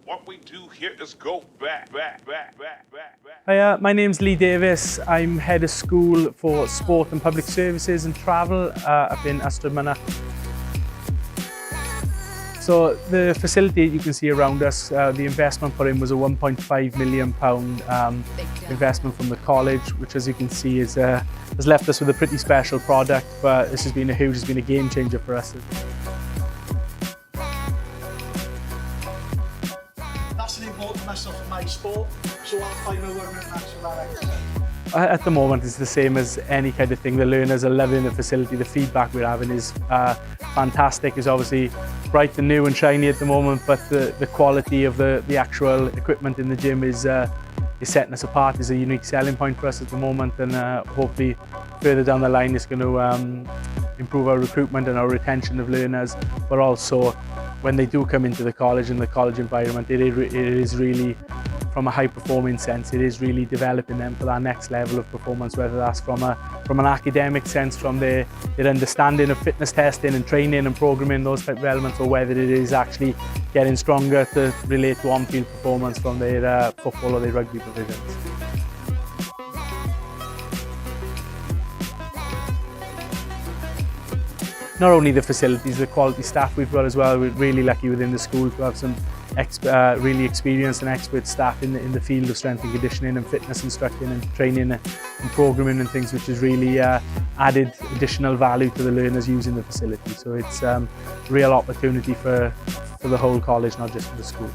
What we do here is go back. Hi, my name's Lee Davis. I'm head of school for sport and public services and travel up in Ystrad Mynach. So the facility you can see around us, the investment put in was a £1.5 million investment from the college, which as you can see has left us with a pretty special product, but this has been a game changer for us. That's an important message for my sport, so I'll find out where I'm at. At the moment, it's the same as any kind of thing. The learners are loving the facility. The feedback we're having is fantastic. It's obviously bright and new and shiny at the moment, but the quality of the actual equipment in the gym is setting us apart. Is a unique selling point for us at the moment, and hopefully further down the line it's going to improve our recruitment and our retention of learners, but also when they do come into the college and the college environment, it is really, from a high-performing sense, it is really developing them for that next level of performance, whether that's from an academic sense, from their understanding of fitness testing and training and programming, those type of elements, or whether it is actually getting stronger to relate to on-field performance from their football or their rugby provisions. Not only the facilities, the quality staff we've got as well. We're really lucky within the school to have some really experienced and expert staff in the field of strength and conditioning and fitness instructing and training and programming and things, which has really added additional value to the learners using the facility. So it's a real opportunity for the whole college, not just for the school.